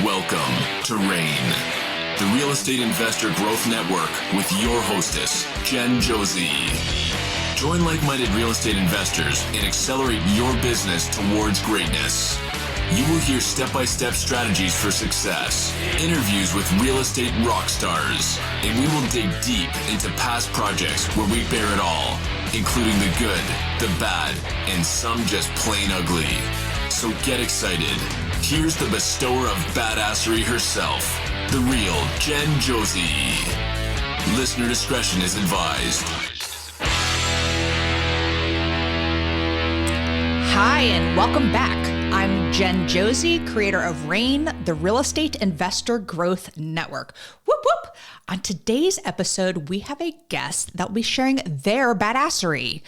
Welcome to RAIN, the Real Estate Investor Growth Network with your hostess, Jen Josie. Join like-minded real estate investors and accelerate your business towards greatness. You will hear step-by-step strategies for success, interviews with real estate rock stars, and we will dig deep into past projects where we bear it all, including the good, the bad, and some just plain ugly. So get excited. Here's the bestower of badassery herself, the real Jen Josie. Listener discretion is advised. Hi, and welcome back. I'm Jen Josie, creator of RAIN, the Real Estate Investor Growth Network. Whoop, whoop. On today's episode, we have a guest that will be sharing their badassery.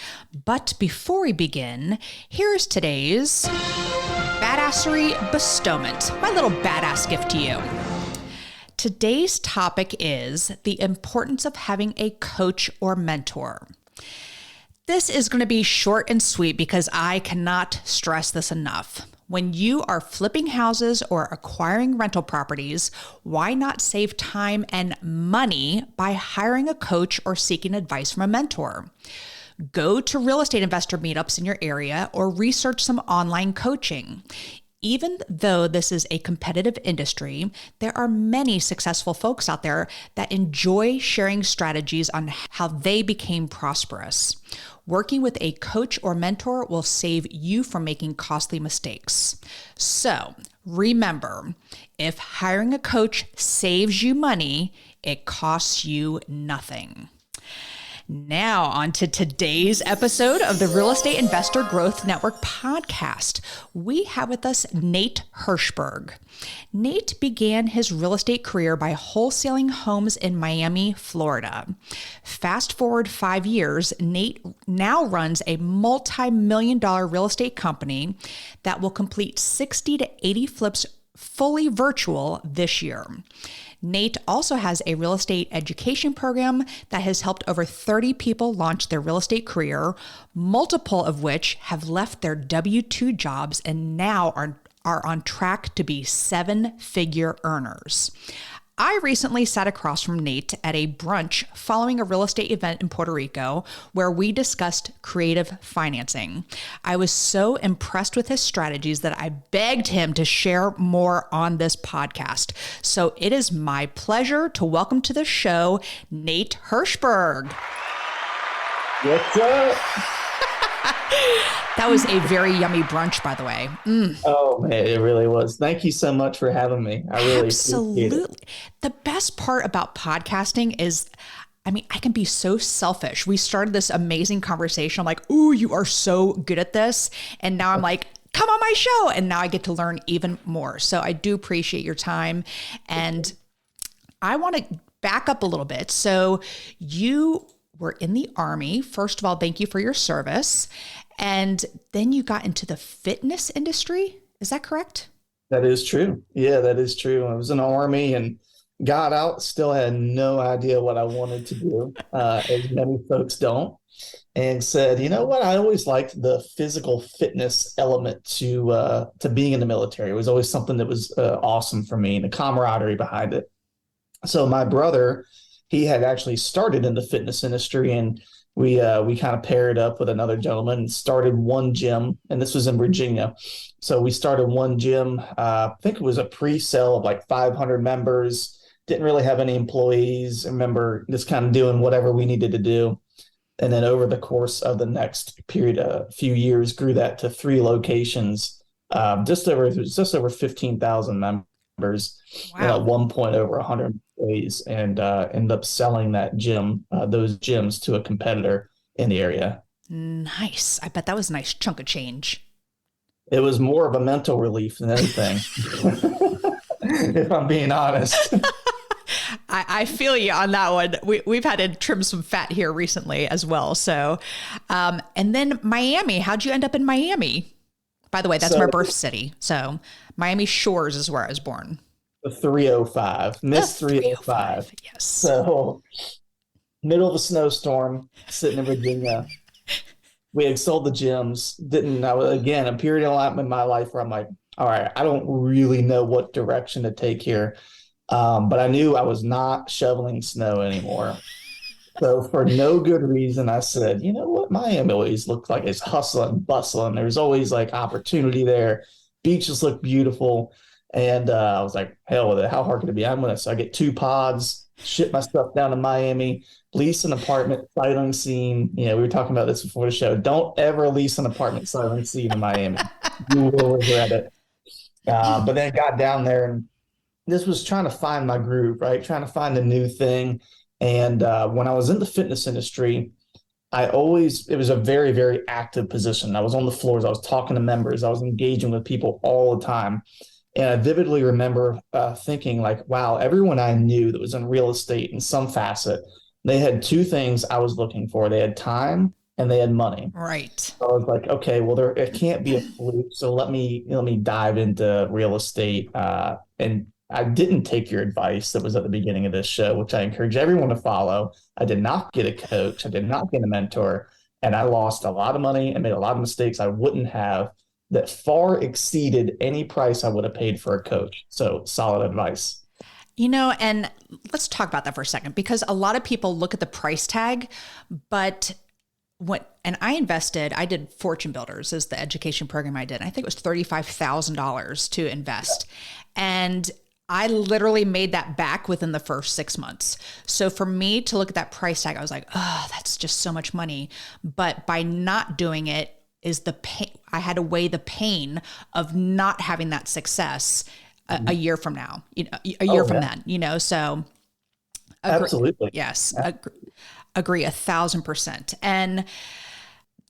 But before we begin, here's today's badassery bestowment, my little badass gift to you. Today's topic is the importance of having a coach or mentor. This is going to be short and sweet because I cannot stress this enough. When you are flipping houses or acquiring rental properties, why not save time and money by hiring a coach or seeking advice from a mentor? Go to real estate investor meetups in your area or research some online coaching. Even though this is a competitive industry, there are many successful folks out there that enjoy sharing strategies on how they became prosperous. Working with a coach or mentor will save you from making costly mistakes. So remember, if hiring a coach saves you money, it costs you nothing. Now, on to today's episode of the Real Estate Investor Growth Network podcast. We have with us Nate Hirshberg. Nate began his real estate career by wholesaling homes in Miami, Florida. Fast forward 5 years, Nate now runs a multi-million-dollar real estate company that will complete 60 to 80 flips fully virtual this year. Nate also has a real estate education program that has helped over 30 people launch their real estate career, multiple of which have left their W-2 jobs and now are on track to be 7-figure earners. I recently sat across from Nate at a brunch following a real estate event in Puerto Rico where we discussed creative financing. I was so impressed with his strategies that I begged him to share more on this podcast. So it is my pleasure to welcome to the show, Nate Hirshberg. What's up? That was a very yummy brunch, by the way. Oh, man, it really was. Thank you so much for having me. I really appreciate it. The best part about podcasting is, I can be so selfish. We started this amazing conversation. I'm like, ooh, you are so good at this. And now I'm like, come on my show. And now I get to learn even more. So I do appreciate your time. And I want to back up a little bit. So you were in the Army. First of all, thank you for your service. And then you got into the fitness industry. Is that correct? That is true. Yeah, that is true. I was in the Army and got out, still had no idea what I wanted to do, as many folks don't, and said, you know what? I always liked the physical fitness element to being in the military. It was always something that was awesome for me, and the camaraderie behind it. So my brother, he had actually started in the fitness industry, and we kind of paired up with another gentleman and started one gym, and this was in Virginia. So we started one gym. I think it was a pre-sale of like 500 members. Didn't really have any employees. I remember just kind of doing whatever we needed to do. And then over the course of the next period, a few years, grew that to 3 locations, just over 15,000 members. Wow. And at one point over 100 employees, and ended up selling those gyms to a competitor in the area. Nice. I bet that was a nice chunk of change. It was more of a mental relief than anything, if I'm being honest. I feel you on that one. We've had to trim some fat here recently as well. So, and then Miami, how'd you end up in Miami? By the way, that's my birth city. So Miami Shores is where I was born. The 305, Miss 305. Yes. So middle of a snowstorm, sitting in Virginia. We had sold the gyms. I was, again, a period of time in my life where I'm like, all right, I don't really know what direction to take here. But I knew I was not shoveling snow anymore. So for no good reason, I said, you know what? Miami always looked like it's hustling and bustling. There's always like opportunity there. Beaches look beautiful. And I was like, hell with it. How hard could it be? I'm gonna. So I get 2 pods, ship my stuff down to Miami, lease an apartment, sight unseen. We were talking about this before the show. Don't ever lease an apartment sight unseen in Miami. You will regret it. But then I got down there and this was trying to find my groove, right? Trying to find a new thing. And when I was in the fitness industry, it was a very, very active position. I was on the floors, I was talking to members, I was engaging with people all the time. And I vividly remember thinking, like, wow, everyone I knew that was in real estate in some facet, they had 2 things I was looking for. They had time and they had money. Right. So I was like, okay, well, it can't be a fluke. So let me dive into real estate. And I didn't take your advice that was at the beginning of this show, which I encourage everyone to follow. I did not get a coach. I did not get a mentor. And I lost a lot of money and made a lot of mistakes I wouldn't have that far exceeded any price I would have paid for a coach. So solid advice. And let's talk about that for a second, because a lot of people look at the price tag, but and I did Fortune Builders as the education program I did. I think it was $35,000 to invest. And I literally made that back within the first 6 months. So for me to look at that price tag, I was like, oh, that's just so much money. But by not doing it is the pain. I had to weigh the pain of not having that success a year from now, a year from then, so. Absolutely. Yes. Agree 1,000%. And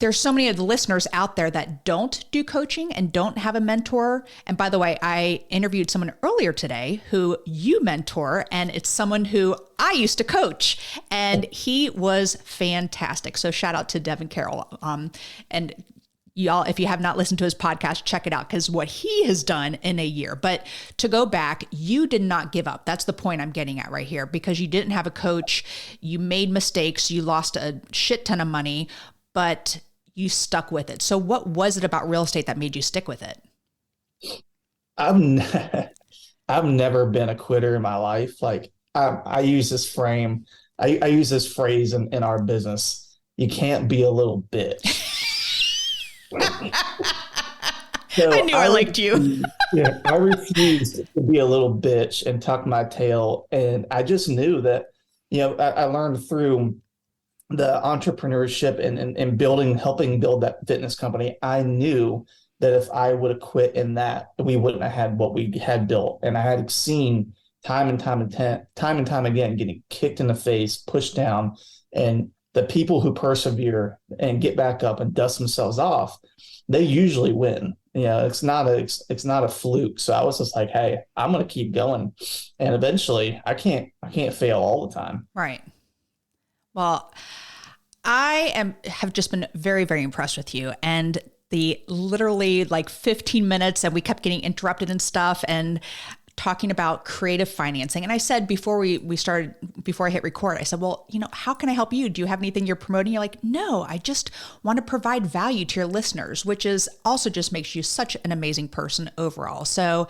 there's so many of the listeners out there that don't do coaching and don't have a mentor. And by the way, I interviewed someone earlier today who you mentor, and it's someone who I used to coach, and he was fantastic. So shout out to Devin Carroll. And y'all, if you have not listened to his podcast, check it out, because what he has done in a year. But to go back, you did not give up. That's the point I'm getting at right here, because you didn't have a coach. You made mistakes. You lost a shit ton of money, but you stuck with it. So what was it about real estate that made you stick with it? I've never been a quitter in my life. Like I use this frame. I use this phrase in our business. You can't be a little bitch. So I knew I liked you. Yeah, I refused to be a little bitch and tuck my tail. And I just knew that, I learned through the entrepreneurship and helping build that fitness company. I knew that if I would have quit in that, we wouldn't have had what we had built. And I had seen time and time again getting kicked in the face, pushed down, and the people who persevere and get back up and dust themselves off, they usually win. It's not a fluke. So I was just like, hey, I'm going to keep going. And eventually I can't fail all the time. Right. Well, I have just been very, very impressed with you, and the literally like 15 minutes, and we kept getting interrupted and stuff, and talking about creative financing. And I said before before I hit record, I said, well, how can I help you? Do you have anything you're promoting? You're like, no, I just want to provide value to your listeners, which is also just makes you such an amazing person overall. So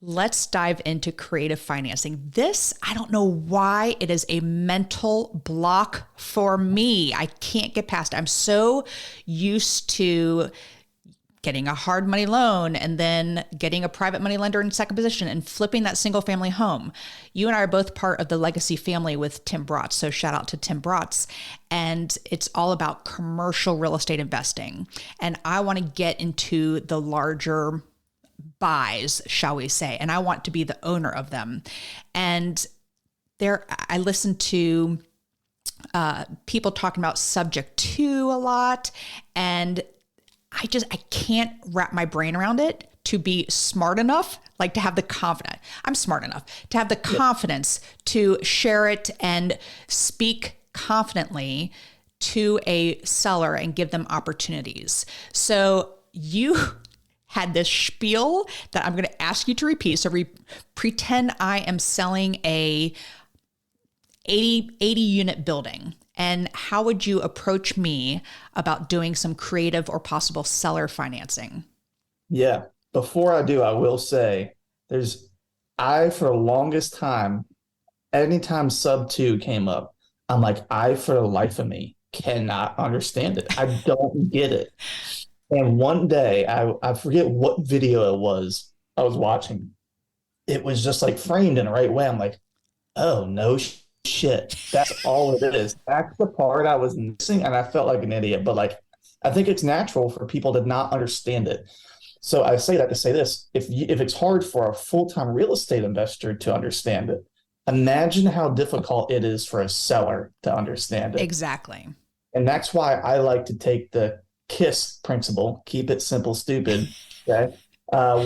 let's dive into creative financing. This, I don't know why it is a mental block for me. I can't get past it. I'm so used to getting a hard money loan and then getting a private money lender in second position and flipping that single family home. You and I are both part of the legacy family with Tim Brotz. So shout out to Tim Brotz. And it's all about commercial real estate investing. And I want to get into the larger buys, shall we say, and I want to be the owner of them. And I listen to people talking about subject to a lot, and I can't wrap my brain around it to be smart enough, like to have the confidence. I'm smart enough to have the confidence to share it and speak confidently to a seller and give them opportunities. So you had this spiel that I'm going to ask you to repeat. So pretend I am selling a 80 unit building. And how would you approach me about doing some creative or possible seller financing? Yeah. before I do, I will say for the longest time, anytime sub 2 came up, I'm like, I, for the life of me, cannot understand it. I don't get it. And one day, I forget what video it was I was watching. It was just like framed in the right way. I'm like, oh, no shit. That's all it is. That's the part I was missing. And I felt like an idiot. But like, I think it's natural for people to not understand it. So I say that to say this: if it's hard for a full-time real estate investor to understand it, imagine how difficult it is for a seller to understand it. Exactly. And that's why I like to take the KISS principle, keep it simple, stupid, okay,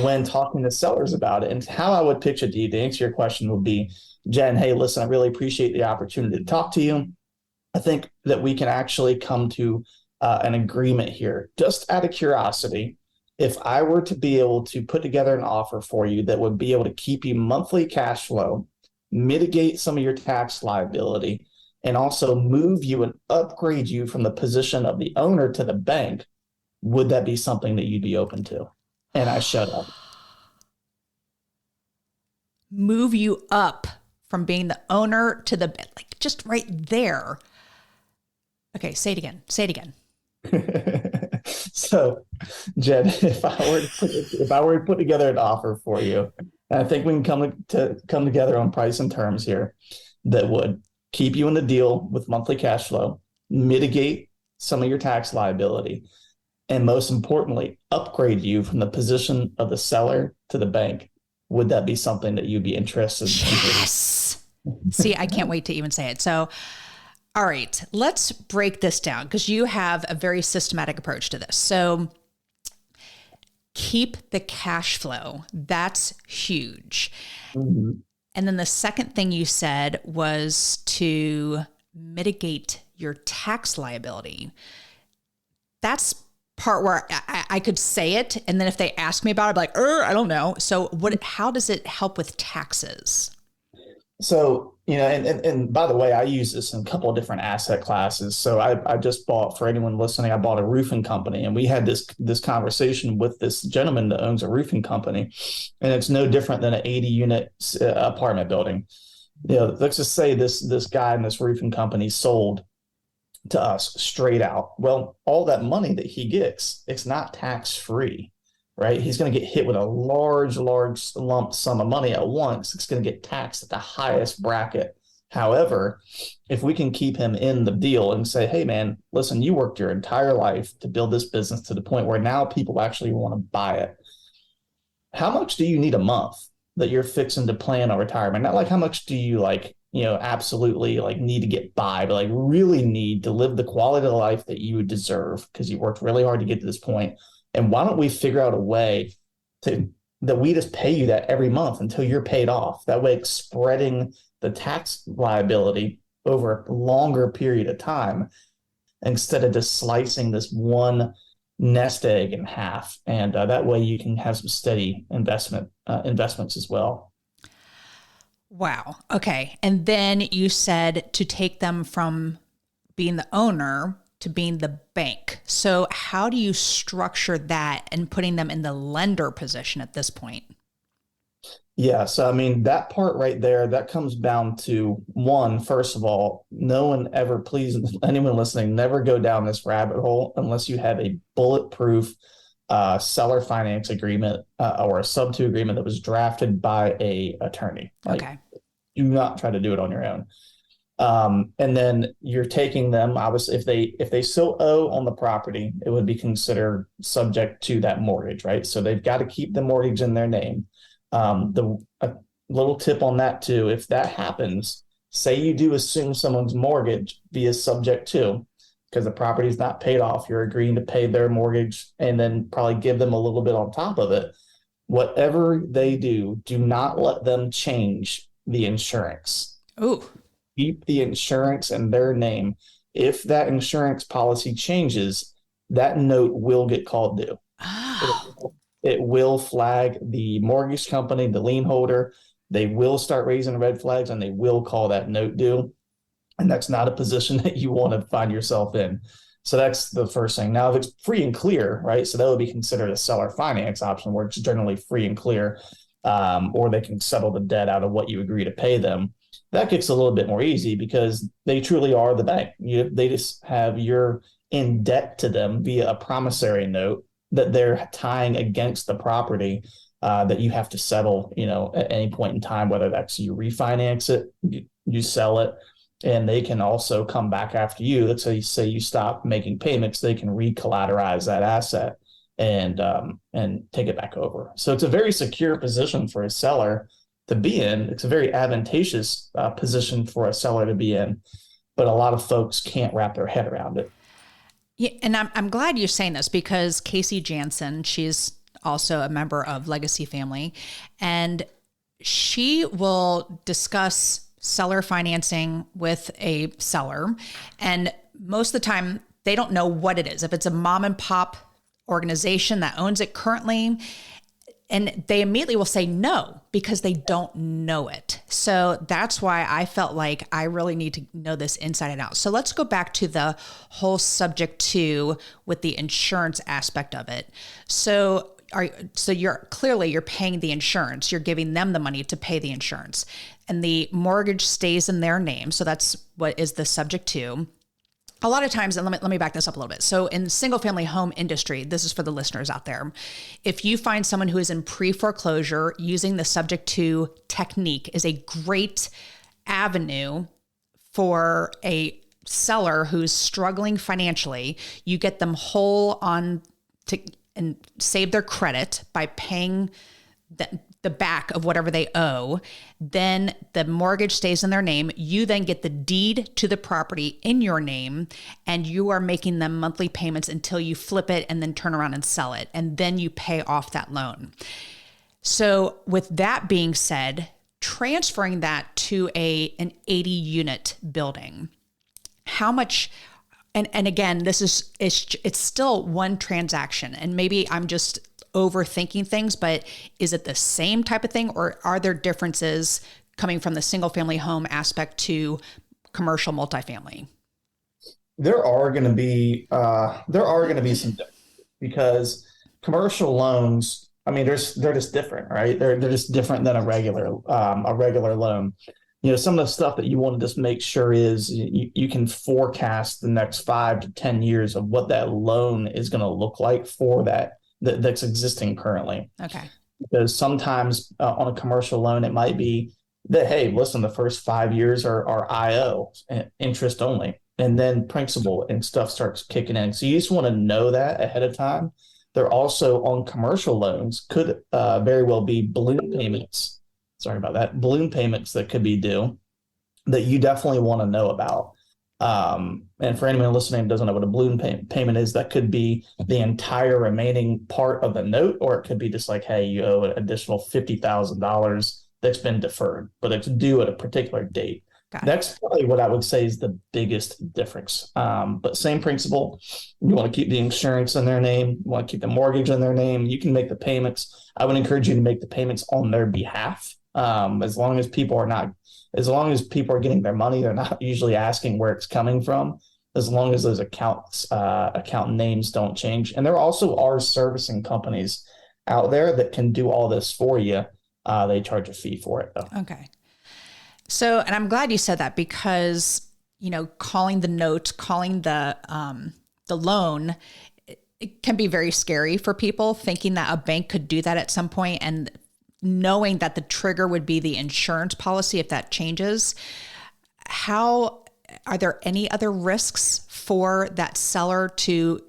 when talking to sellers about it. And how I would pitch it to you, to answer your question, would be, Jen, hey, listen, I really appreciate the opportunity to talk to you. I think that we can actually come to an agreement here. Just out of curiosity, if I were to be able to put together an offer for you that would be able to keep you monthly cash flow, mitigate some of your tax liability, and also move you and upgrade you from the position of the owner to the bank, would that be something that you'd be open to? And I shut up. Move you up from being the owner to the, like, just right there. Okay, say it again. Say it again. So, Jen, if I were to put together an offer for you, and I think we can come together on price and terms here that would keep you in the deal with monthly cash flow, mitigate some of your tax liability, and most importantly, upgrade you from the position of the seller to the bank, would that be something that you'd be interested in? Yes. See, I can't wait to even say it. So, all right, let's break this down, because you have a very systematic approach to this. So keep the cash flow. That's huge. Mm-hmm. And then the second thing you said was to mitigate your tax liability. That's part where I could say it, and then if they ask me about it, I'd be like, I don't know. So how does it help with taxes? So, and by the way, I use this in a couple of different asset classes. So I just bought, for anyone listening, I bought a roofing company, and we had this conversation with this gentleman that owns a roofing company, and it's no different than an 80-unit apartment building. Let's just say this guy in this roofing company sold to us straight out. Well, all that money that he gets, it's not tax free. Right? He's going to get hit with a large lump sum of money at once. It's going to get taxed at the highest bracket. However, if we can keep him in the deal and say, hey, man, listen, you worked your entire life to build this business to the point where now people actually want to buy it. How much do you need a month that you're fixing to plan on retirement? Not like how much do you absolutely need to get by, but really need to live the quality of life that you would deserve because you worked really hard to get to this point. And why don't we figure out a way that we just pay you that every month until you're paid off? That way it's spreading the tax liability over a longer period of time instead of just slicing this one nest egg in half. And that way you can have some steady investments as well. Wow. Okay. And then you said to take them from being the owner to being the bank. So how do you structure that and putting them in the lender position at this point? Yeah. So, that part right there, that comes down to one, first of all, please, anyone listening, never go down this rabbit hole unless you have a bulletproof seller finance agreement or a sub 2 agreement that was drafted by a attorney. Okay. Do not try to do it on your own. And then you're taking them, obviously, if they still owe on the property, it would be considered subject to that mortgage, right? So they've got to keep the mortgage in their name. A little tip on that too, if that happens, say you do assume someone's mortgage via subject to, because the property is not paid off, you're agreeing to pay their mortgage and then probably give them a little bit on top of it. Whatever they do not let them change the insurance. Ooh. Keep the insurance in their name. If that insurance policy changes, that note will get called due. Oh. It will flag the mortgage company, the lien holder. They will start raising red flags and they will call that note due. And that's not a position that you want to find yourself in. So that's the first thing. Now, if it's free and clear, right? So that would be considered a seller finance option where it's generally free and clear, or they can settle the debt out of what you agree to pay them. That gets a little bit more easy because they truly are the bank. They just have you're in debt to them via a promissory note that they're tying against the property that you have to settle, at any point in time, whether that's you refinance it, you sell it, and they can also come back after you. Let's say you stop making payments, they can recollateralize that asset and take it back over. So it's a very secure position for a seller to be in. It's a very advantageous position for a seller to be in, but a lot of folks can't wrap their head around it. Yeah, and I'm glad you're saying this because Casey Jansen, she's also a member of Legacy Family, and she will discuss seller financing with a seller. And most of the time, they don't know what it is. If it's a mom and pop organization that owns it currently, and they immediately will say no because they don't know it. So that's why I felt like I really need to know this inside and out. So let's go back to the whole subject to with the insurance aspect of it. So you're paying the insurance. You're giving them the money to pay the insurance, and the mortgage stays in their name. So that's what is the subject to. A lot of times, and let me back this up a little bit. So in the single family home industry, this is for the listeners out there. If you find someone who is in pre-foreclosure, using the subject to technique is a great avenue for a seller who's struggling financially. You get them whole on to and save their credit by paying the back of whatever they owe. Then the mortgage stays in their name. You then get the deed to the property in your name, and you are making them monthly payments until you flip it and then turn around and sell it. And then you pay off that loan. So with that being said, transferring that to an 80 unit building, how much, and again, it's still one transaction, and maybe I'm just overthinking things, but is it the same type of thing, or are there differences coming from the single family home aspect to commercial multifamily? There are going to be some differences because commercial loans, I mean, they're just different, right? They're just different than a regular loan. Some of the stuff that you want to just make sure is you can forecast the next 5 to 10 years of what that loan is going to look like for that's existing currently. Okay. Because sometimes on a commercial loan, it might be that, hey, listen, the first 5 years are IO, interest only, and then principal and stuff starts kicking in. So you just want to know that ahead of time. There also on commercial loans could very well be balloon payments. Sorry about that. Balloon payments that could be due that you definitely want to know about. And for anyone listening who doesn't know what a balloon payment is, that could be the entire remaining part of the note, or it could be just like, hey, you owe an additional $50,000 that's been deferred, but it's due at a particular date. That's probably what I would say is the biggest difference. But same principle. You want to keep the insurance in their name. You want to keep the mortgage in their name. You can make the payments. I would encourage you to make the payments on their behalf. As long as people are getting their money, they're not usually asking where it's coming from. As long as those account names don't change. And there also are servicing companies out there that can do all this for you. They charge a fee for it, though. Okay. So, and I'm glad you said that because, calling the note, calling the loan, it can be very scary for people thinking that a bank could do that at some point, and knowing that the trigger would be the insurance policy if that changes. Are there any other risks for that seller to,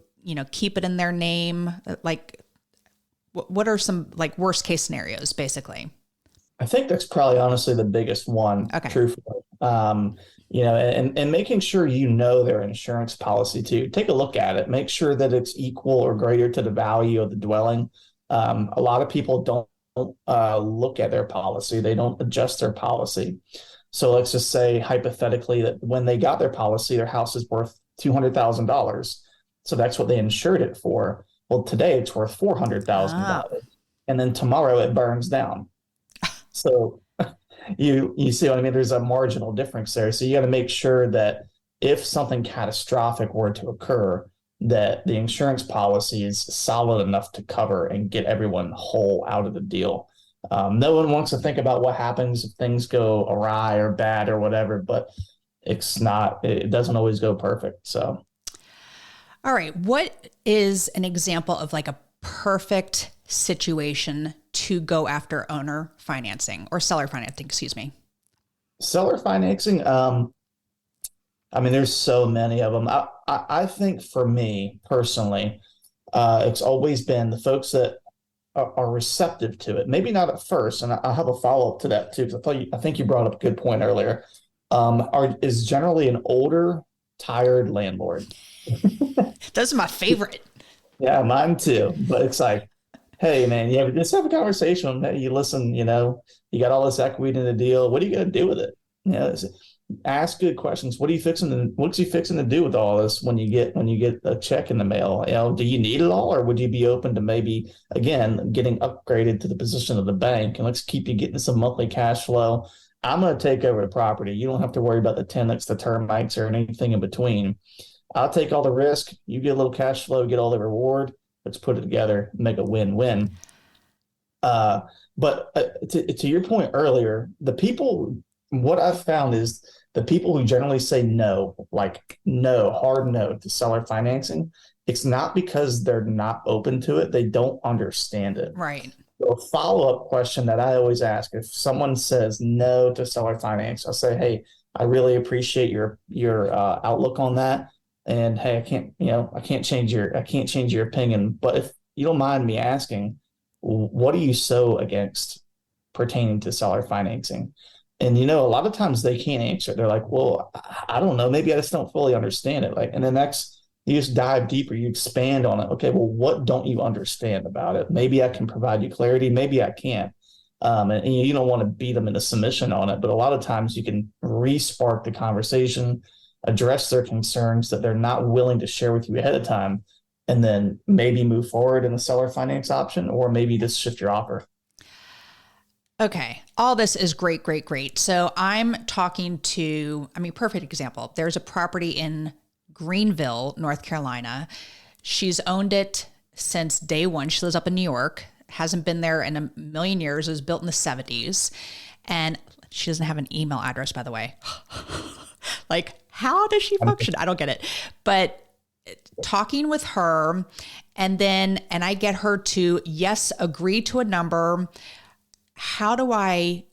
keep it in their name? Like, what are some worst case scenarios, basically? I think that's probably honestly the biggest one, okay. Truthfully. And making sure their insurance policy too. Take a look at it. Make sure that it's equal or greater to the value of the dwelling. A lot of people don't look at their policy. They don't adjust their policy. So let's just say hypothetically that when they got their policy, their house is worth $200,000. So that's what they insured it for. Well, today it's worth $400,000, and then tomorrow it burns down. So you see what I mean? There's a marginal difference there. So you got to make sure that if something catastrophic were to occur, that the insurance policy is solid enough to cover and get everyone whole out of the deal. No one wants to think about what happens if things go awry or bad or whatever, but it doesn't always go perfect. So, all right. What is an example of like a perfect situation to go after owner financing or seller financing, excuse me? Seller financing. I mean, there's so many of them. I think for me personally, it's always been the folks that are receptive to it. Maybe not at first, and I'll have a follow up to that too. Because I think you brought up a good point earlier. Is generally an older, tired landlord. Those are my favorite. Yeah, mine too. But it's like, hey man, just have a conversation. You listen. You got all this equity in the deal. What are you going to do with it? Ask good questions. What's he fixing to do with all this when you get a check in the mail? Do you need it all, or would you be open to maybe again getting upgraded to the position of the bank and let's keep you getting some monthly cash flow? I'm going to take over the property. You don't have to worry about the tenants, the termites, or anything in between. I'll take all the risk. You get a little cash flow, get all the reward. Let's put it together, make a win-win. But to your point earlier, what I've found is the people who generally say no, like no, hard no to seller financing, it's not because they're not open to it. They don't understand it. Right. So a follow-up question that I always ask, if someone says no to seller finance, I'll say, hey, I really appreciate your outlook on that. And hey, I can't change your opinion. But if you don't mind me asking, what are you so against pertaining to seller financing? And, a lot of times they can't answer. They're like, well, I don't know. Maybe I just don't fully understand it. And then you just dive deeper, you expand on it. Okay, well, what don't you understand about it? Maybe I can provide you clarity. Maybe I can't. And you don't want to beat them into submission on it. But a lot of times you can re-spark the conversation, address their concerns that they're not willing to share with you ahead of time, and then maybe move forward in the seller finance option, or maybe just shift your offer. Okay. All this is great, great, great. So I'm talking perfect example. There's a property in Greenville, North Carolina. She's owned it since day one. She lives up in New York, hasn't been there in a million years. It was built in the 70s. And she doesn't have an email address, by the way. Like, how does she function? I don't get it. But talking with her and I get her to, yes, agree to a number. How do I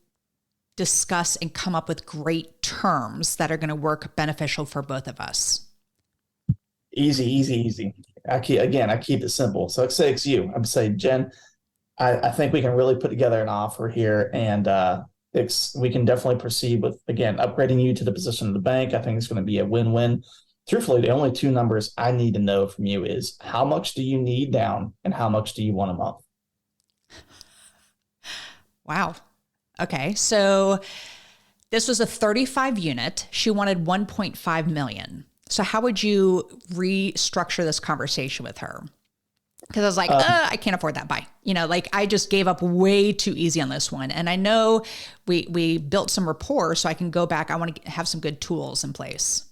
discuss and come up with great terms that are going to work beneficial for both of us? Easy. I keep it simple. So let's say it's you. I'm saying, Jen, I think we can really put together an offer here, and we can definitely proceed with, again, upgrading you to the position of the bank. I think it's going to be a win-win. Truthfully, the only two numbers I need to know from you is how much do you need down and how much do you want a month? Wow. Okay. So this was a 35 unit. She wanted 1.5 million. So how would you restructure this conversation with her? Because I was like, I can't afford that. Bye. I just gave up way too easy on this one. And I know we built some rapport, so I can go back. I want to have some good tools in place.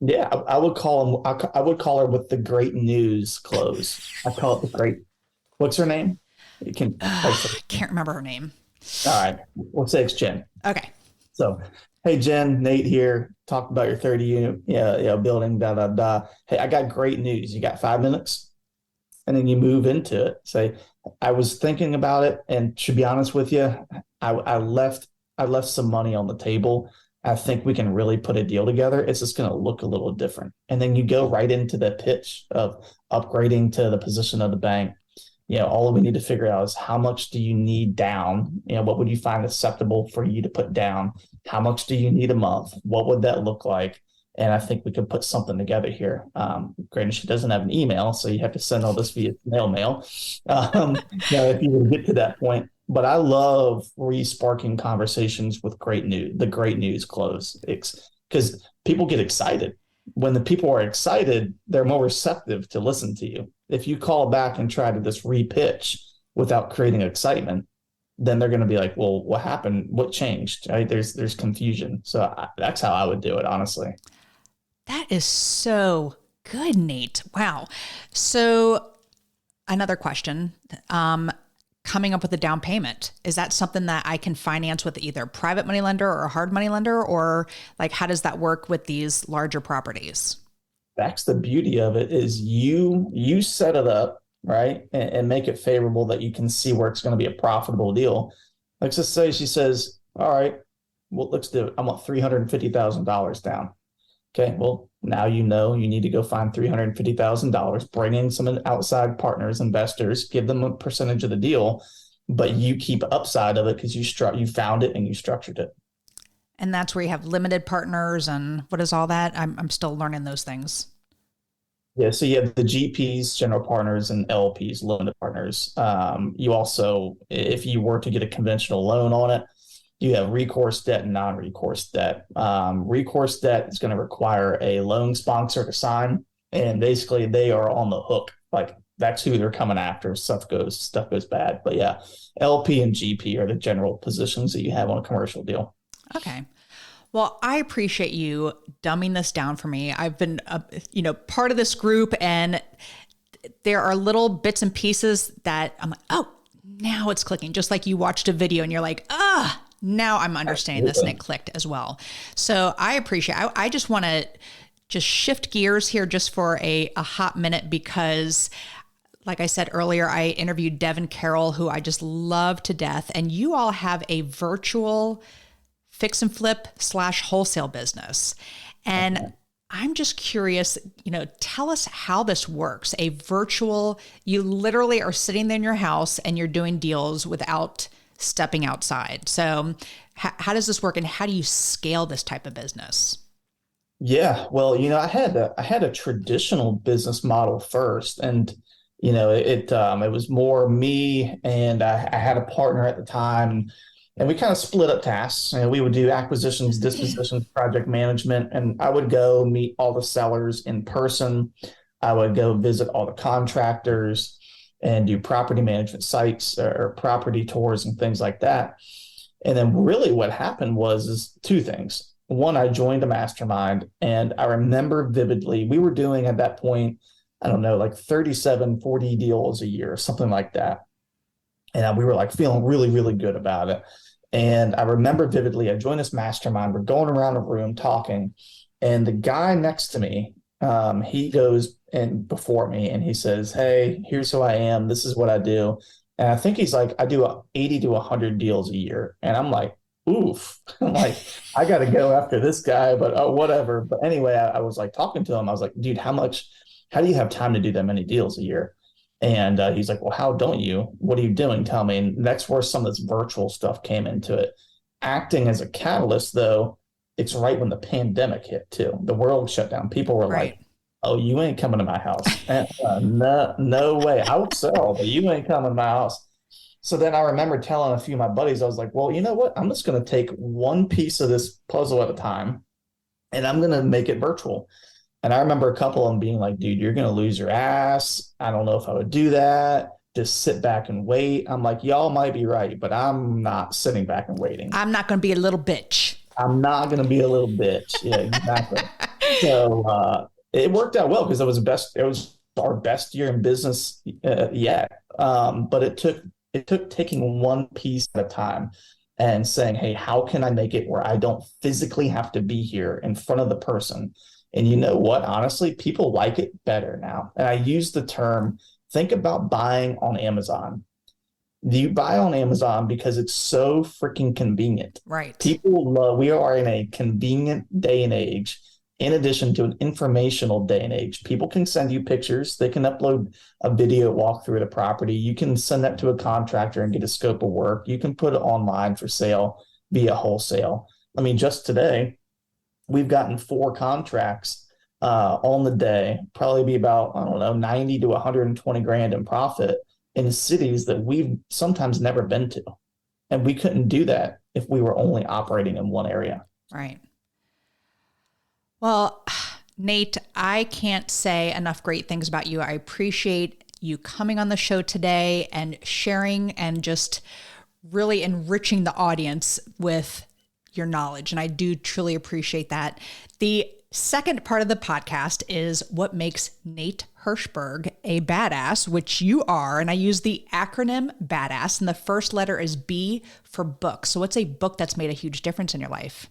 Yeah, I would call her with the great news close. I call it the great. What's her name? I can't remember her name. All right. Let's say it's Jen. Okay. So, hey, Jen, Nate here. Talk about your 30 unit building, Hey, I got great news. You got 5 minutes? And then you move into it. Say, I was thinking about it. And to be honest with you, I left some money on the table. I think we can really put a deal together. It's just going to look a little different. And then you go right into the pitch of upgrading to the position of the bank. All we need to figure out is how much do you need down? What would you find acceptable for you to put down? How much do you need a month? What would that look like? And I think we could put something together here. Granted, she doesn't have an email, so you have to send all this via snail mail. If you would get to that point. But I love re-sparking conversations with the great news close, because people get excited. When the people are excited, they're more receptive to listen to you. If you call back and try to just re-pitch without creating excitement, then they're going to be like, well, what happened? What changed? Right? There's confusion. So that's how I would do it, honestly. That is so good, Nate. Wow. So another question, coming up with a down payment, is that something that I can finance with either a private money lender or a hard money lender, or like, how does that work with these larger properties? That's the beauty of it, is you set it up, right? And make it favorable that you can see where it's going to be a profitable deal. Let's just say she says, all right, well, let's do it. I want $350,000 down. Okay, well, now you know you need to go find $350,000, bring in some outside partners, investors, give them a percentage of the deal, but you keep upside of it because you found it and you structured it. And that's where you have limited partners and what is all that? I'm still learning those things. Yeah, so you have the GPs, general partners, and LPs, limited partners. You also, if you were to get a conventional loan on it, you have recourse debt and non-recourse debt. Recourse debt is going to require a loan sponsor to sign, and basically they are on the hook. Like, that's who they're coming after. Stuff goes bad. But yeah, LP and GP are the general positions that you have on a commercial deal. Okay. Well, I appreciate you dumbing this down for me. I've been, part of this group, and there are little bits and pieces that I'm like, oh, now it's clicking. Just like you watched a video and you're like, now I'm understanding this, and it clicked as well. So I appreciate it. I just want to just shift gears here just for a hot minute, because like I said earlier, I interviewed Devin Carroll, who I just love to death. And you all have a virtual fix and flip / wholesale business. And I'm just curious, tell us how this works. A virtual, you literally are sitting there in your house and you're doing deals without stepping outside. So how does this work, and how do you scale this type of business? Yeah, well, I had a traditional business model first, and it was more me, and I had a partner at the time, and we kind of split up tasks. We would do acquisitions, dispositions, project management, and I would go meet all the sellers in person. I would go visit all the contractors and do property management sites or property tours and things like that. And then really what happened is two things. One, I joined a mastermind, and I remember vividly, we were doing at that point, I don't know, like 37, 40 deals a year, something like that. And we were like feeling really, really good about it. And I remember vividly, I joined this mastermind. We're going around a room talking, and the guy next to me, he goes in before me and he says, "Hey, here's who I am. This is what I do." And I think he's like, "I do 80 to 100 deals a year." And I'm like, oof. I'm like, I got to go after this guy, but whatever. But anyway, I was like talking to him. I was like, "Dude, how do you have time to do that many deals a year?" And he's like, "Well, how don't you? What are you doing? Tell me." And that's where some of this virtual stuff came into it. Acting as a catalyst, though, it's right when the pandemic hit too. The world shut down. People were Right. like, "Oh, you ain't coming to my house." No way. I would sell, but you ain't coming to my house. So then I remember telling a few of my buddies, I was like, "Well, you know what? I'm just going to take one piece of this puzzle at a time, and I'm going to make it virtual." And I remember a couple of them being like, "Dude, you're going to lose your ass. I don't know if I would do that. Just sit back and wait." I'm like, "Y'all might be right, but I'm not sitting back and waiting. I'm not going to be a little bitch. I'm not going to be a little bitch." Yeah, exactly. So it worked out well because it was our best year in business yet. But it took taking one piece at a time and saying, "Hey, how can I make it where I don't physically have to be here in front of the person?" And you know what? Honestly, people like it better now. And I use the term, think about buying on Amazon. Do you buy on Amazon because it's so freaking convenient? Right. We are in a convenient day and age, in addition to an informational day and age. People can send you pictures. They can upload a video walkthrough of the property. You can send that to a contractor and get a scope of work. You can put it online for sale via wholesale. I mean, just today, we've gotten 4 contracts on the day, probably be about, I don't know, 90 to 120 grand in profit in cities that we've sometimes never been to. And we couldn't do that if we were only operating in one area. Right. Well, Nate, I can't say enough great things about you. I appreciate you coming on the show today and sharing and just really enriching the audience with your knowledge. And I do truly appreciate that. The Second part of the podcast is what makes Nate Hirshberg a badass, which you are. And I use the acronym BADASS, and the first letter is B for book. So what's a book that's made a huge difference in your life?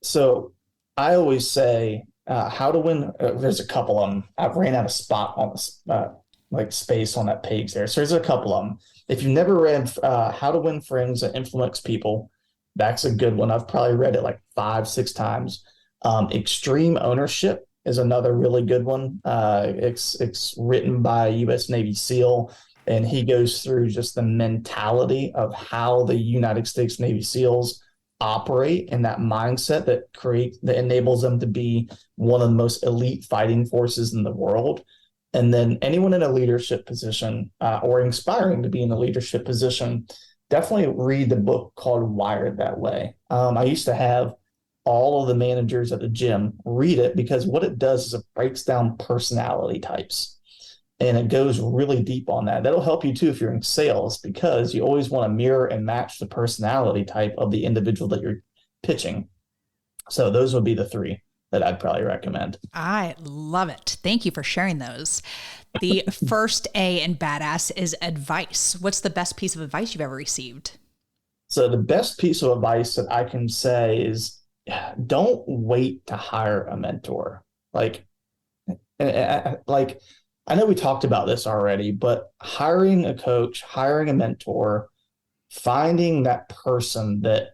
So I always say how to win. There's a couple of them. I've ran out of spot on like space on that page there. So there's a couple of them. If you've never read How to Win Friends and Influence People, that's a good one. I've probably read it like 5-6 times. Extreme Ownership is another really good one. It's written by a U.S. Navy SEAL, and he goes through just the mentality of how the United States Navy SEALs operate and that mindset that enables them to be one of the most elite fighting forces in the world. And then anyone in a leadership position or inspiring to be in a leadership position, definitely read the book called Wired That Way. I used to have all of the managers at the gym read it because what it does is it breaks down personality types, and it goes really deep on that. That'll help you too if you're in sales, because you always want to mirror and match the personality type of the individual that you're pitching. So those would be the 3 that I'd probably recommend. I love it. Thank you for sharing those. The first A in badass is advice. What's the best piece of advice you've ever received? So the best piece of advice that I can say is, don't wait to hire a mentor. Like I know we talked about this already, but hiring a coach, hiring a mentor, finding that person that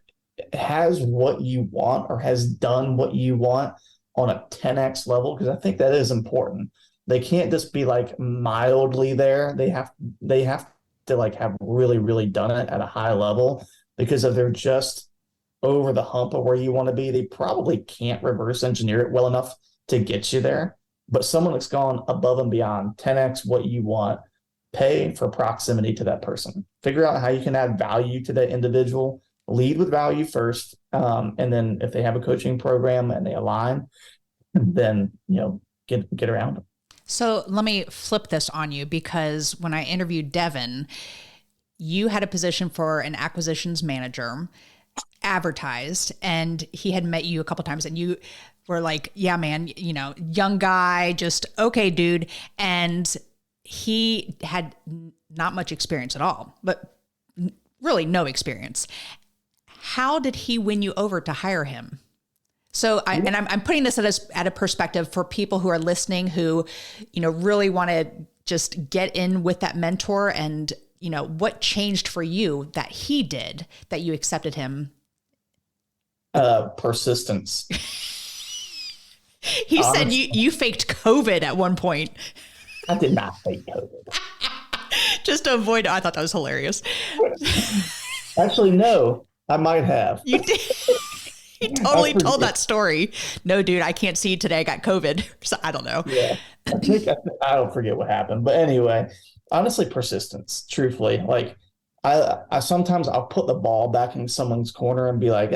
has what you want or has done what you want on a 10x level, because I think that is important. They can't just be like mildly there. They have to like have really, really done it at a high level, because if they're just over the hump of where you want to be, they probably can't reverse engineer it well enough to get you there. But someone that's gone above and beyond, 10x what you want, pay for proximity to that person. Figure out how you can add value to that individual. Lead with value first, and then if they have a coaching program and they align, then get around them. So let me flip this on you, because when I interviewed Devin, you had a position for an acquisitions manager advertised, and he had met you a couple times, and you were like, yeah, man, young guy, just okay, dude. And he had not much experience at all, but really no experience. How did he win you over to hire him? So I'm putting this at a perspective for people who are listening, who, really want to just get in with that mentor, and, what changed for you that he did that you accepted him? Persistence. He said you faked COVID at one point. I did not fake COVID. Just to avoid, I thought that was hilarious. Actually, no, I might have. You did. He totally told that story. No, dude, I can't see you today. I got COVID. So I don't know. Yeah, I don't forget what happened. But anyway, honestly, persistence, truthfully. Like I sometimes I'll put the ball back in someone's corner and be like,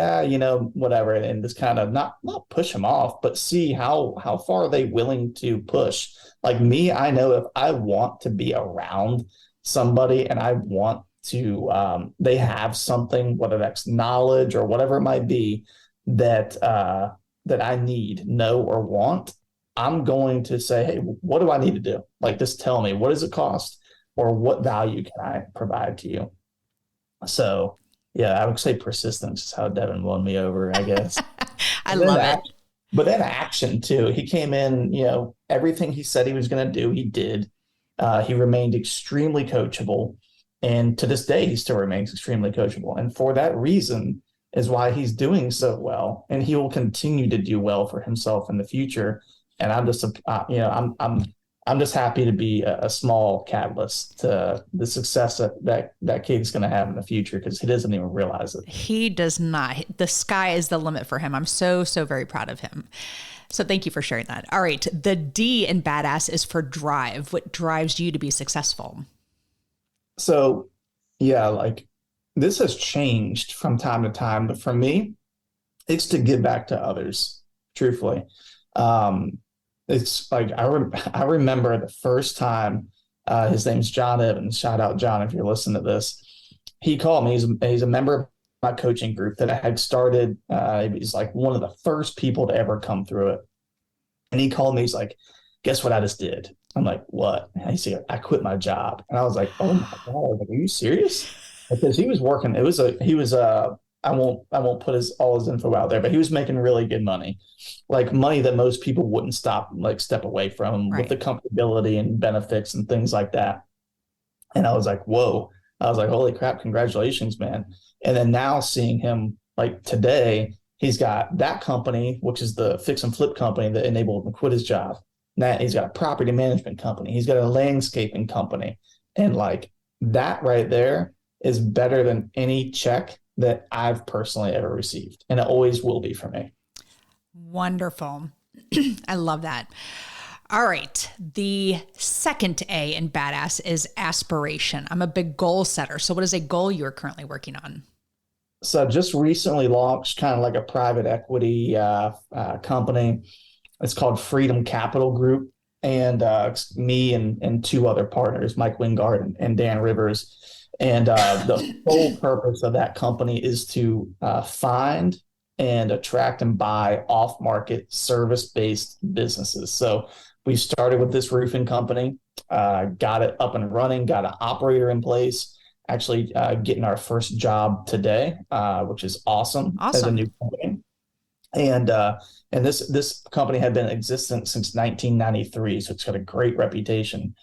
whatever. And just kind of not push them off, but see how far are they willing to push. Like me, I know if I want to be around somebody and I want to, they have something, whether that's knowledge or whatever it might be, that I need, know, or want, I'm going to say, hey, what do I need to do? Like, just tell me, what does it cost, or what value can I provide to you? So, yeah, I would say persistence is how Devin won me over, I guess. I love it. But then action too. He came in, everything he said he was going to do, he did. He remained extremely coachable. And to this day, he still remains extremely coachable. And for that reason is why he's doing so well. And he will continue to do well for himself in the future. And I'm just, I'm just happy to be a small catalyst to the success that kid's going to have in the future, because he doesn't even realize it. He does not. The sky is the limit for him. I'm so very proud of him. So thank you for sharing that. All right. The D in badass is for drive. What drives you to be successful? So, yeah, like this has changed from time to time, but for me, it's to give back to others, truthfully. It's like, I remember the first time, his name's John Evans. Shout out, John, if you're listening to this. He called me. He's a member of my coaching group that I had started. He's like one of the first people to ever come through it. And he called me. He's like, guess what I just did? I'm like, what? And he said, I quit my job. And I was like, oh my God. I was like, are you serious? Because he was working. I won't put all his info out there, but he was making really good money, like money that most people wouldn't step away from with Right. the comfortability and benefits and things like that. And I was like, whoa. I was like, holy crap, congratulations, man. And then now seeing him like today, he's got that company, which is the fix and flip company that enabled him to quit his job. Now he's got a property management company. He's got a landscaping company. And like that right there is better than any check that I've personally ever received. And it always will be for me. Wonderful. I love that. All right. The second A in badass is aspiration. I'm a big goal setter. So what is a goal you're currently working on? So I just recently launched kind of like a private equity company. It's called Freedom Capital Group. And it's me and two other partners, Mike Wingard and Dan Rivers. And the whole purpose of that company is to find and attract and buy off-market service-based businesses. So we started with this roofing company, got it up and running, got an operator in place, actually getting our first job today, which is awesome. As a new company. And this company had been existent since 1993, so it's got a great reputation.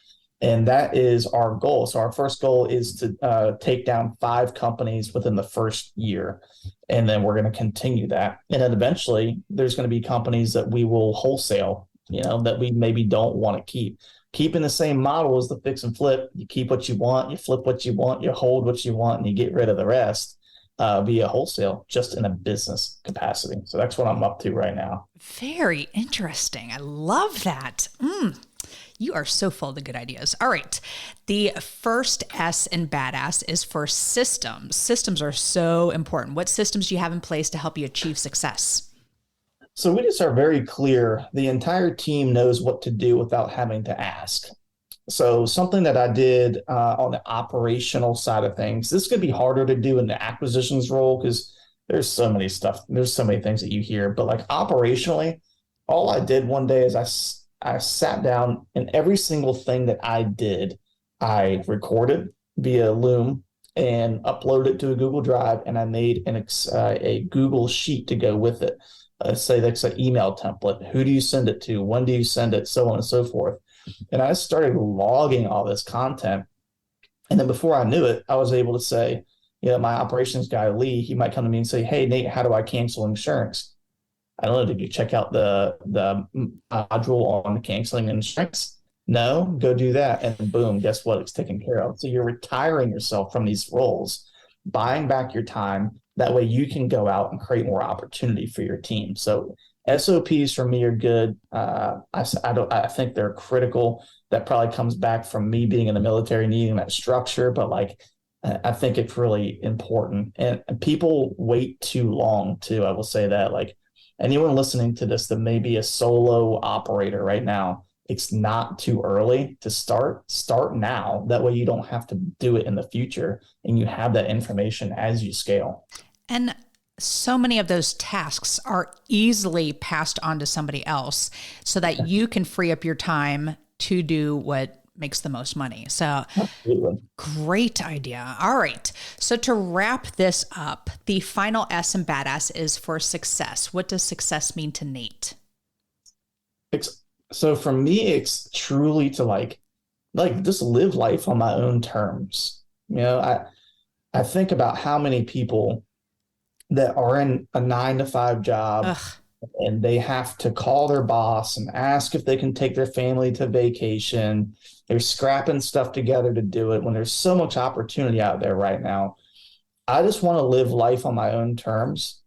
And that is our goal. So our first goal is to take down 5 companies within the first year. And then we're going to continue that. And then eventually there's going to be companies that we will wholesale, that we maybe don't want to keep. Keeping the same model as the fix and flip. You keep what you want, you flip what you want, you hold what you want, and you get rid of the rest via wholesale, just in a business capacity. So that's what I'm up to right now. Very interesting. I love that. You are so full of the good ideas. All right. The first S in badass is for systems. Systems are so important. What systems do you have in place to help you achieve success? So we just are very clear. The entire team knows what to do without having to ask. So something that I did on the operational side of things, this could be harder to do in the acquisitions role because there's so many things that you hear. But like operationally, all I did one day is I sat down and every single thing that I did, I recorded via Loom and uploaded it to a Google Drive, and I made a Google Sheet to go with it. Say that's an email template. Who do you send it to? When do you send it? So on and so forth. And I started logging all this content. And then before I knew it, I was able to say, my operations guy, Lee, he might come to me and say, hey, Nate, how do I cancel insurance? I don't know. Did you check out the module on canceling insurance? No, go do that. And boom, guess what? It's taken care of. So you're retiring yourself from these roles, buying back your time. That way you can go out and create more opportunity for your team. So SOPs for me are good. I think they're critical. That probably comes back from me being in the military, needing that structure. But I think it's really important. And people wait too long too. I will say that. Like anyone listening to this that may be a solo operator right now, it's not too early to start. Start now. That way you don't have to do it in the future, and you have that information as you scale. And so many of those tasks are easily passed on to somebody else so that you can free up your time to do what makes the most money. So Absolutely. Great idea. All right. So to wrap this up, the final S in badass is for success. What does success mean to Nate? So for me, it's truly to like just live life on my own terms. I think about how many people that are in a 9-to-5 job. Ugh. And they have to call their boss and ask if they can take their family to vacation. They're scrapping stuff together to do it when there's so much opportunity out there right now. I just want to live life on my own terms.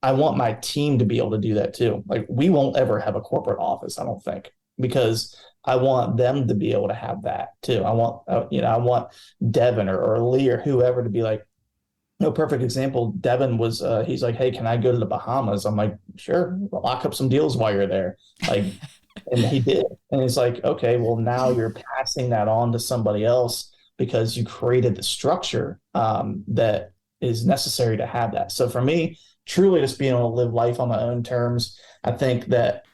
I want my team to be able to do that too. Like we won't ever have a corporate office, I don't think, because I want them to be able to have that too. I want Devin or Lee or whoever to be like, no, perfect example. Devin was, he's like, hey, can I go to the Bahamas? I'm like, sure, lock up some deals while you're there. And he did. And it's like, okay, well, now you're passing that on to somebody else because you created the structure that is necessary to have that. So for me, truly just being able to live life on my own terms, I think that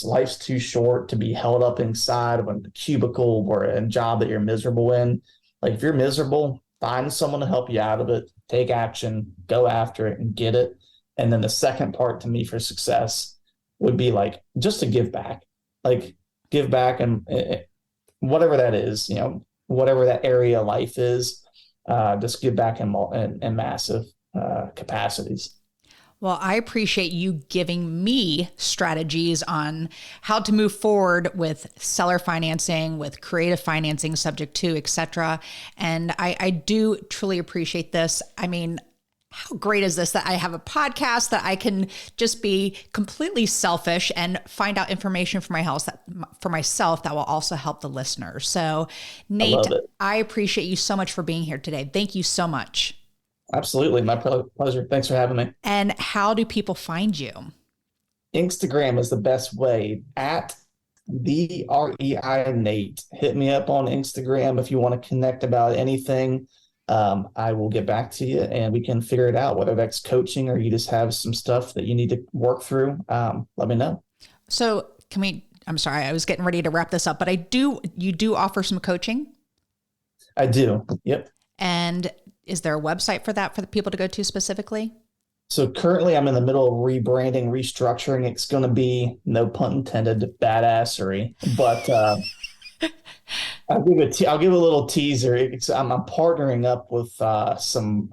life's too short to be held up inside of a cubicle or a job that you're miserable in. Like if you're miserable, find someone to help you out of it, take action, go after it and get it. And then the second part to me for success would be like just to give back, like give back and whatever that is, whatever that area of life is, just give back in massive capacities. Well, I appreciate you giving me strategies on how to move forward with seller financing, with creative financing, subject to, et cetera. And I do truly appreciate this. I mean, how great is this that I have a podcast that I can just be completely selfish and find out information for myself that will also help the listeners. So, Nate, I appreciate you so much for being here today. Thank you so much. Absolutely. My pleasure. Thanks for having me. And how do people find you? Instagram is the best way, at the REI Nate. Hit me up on Instagram if you want to connect about anything. I will get back to you and we can figure it out, whether that's coaching or you just have some stuff that you need to work through. Let me know. So I'm sorry, I was getting ready to wrap this up, but you do offer some coaching? I do. Yep. And is there a website for that for the people to go to specifically? So currently I'm in the middle of rebranding, restructuring. It's going to be, no pun intended, badassery, but I'll give a little teaser. I'm partnering up with some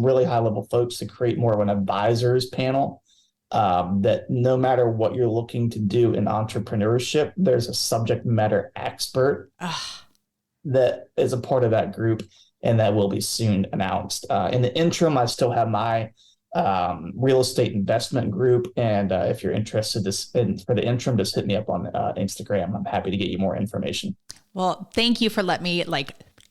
really high level folks to create more of an advisors panel. That no matter what you're looking to do in entrepreneurship, there's a subject matter expert that is a part of that group, and that will be soon announced. In the interim, I still have my real estate investment group, and if you're interested for the interim, just hit me up on Instagram. I'm happy to get you more information. Well, thank you for letting me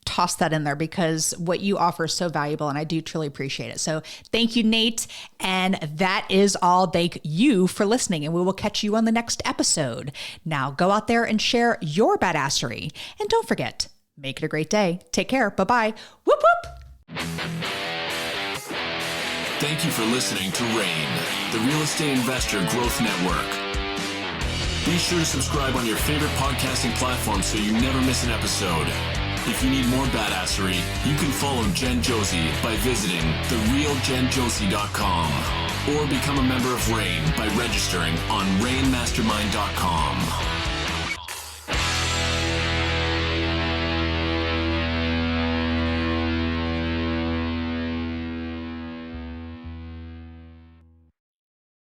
toss that in there, because what you offer is so valuable and I do truly appreciate it. So thank you, Nate. And that is all. Thank you for listening, and we will catch you on the next episode. Now go out there and share your badassery, and don't forget, make it a great day. Take care. Bye-bye. Whoop, whoop. Thank you for listening to RAIN, the Real Estate Investor Growth Network. Be sure to subscribe on your favorite podcasting platform so you never miss an episode. If you need more badassery, you can follow Jen Josie by visiting therealjenjosie.com or become a member of RAIN by registering on rainmastermind.com.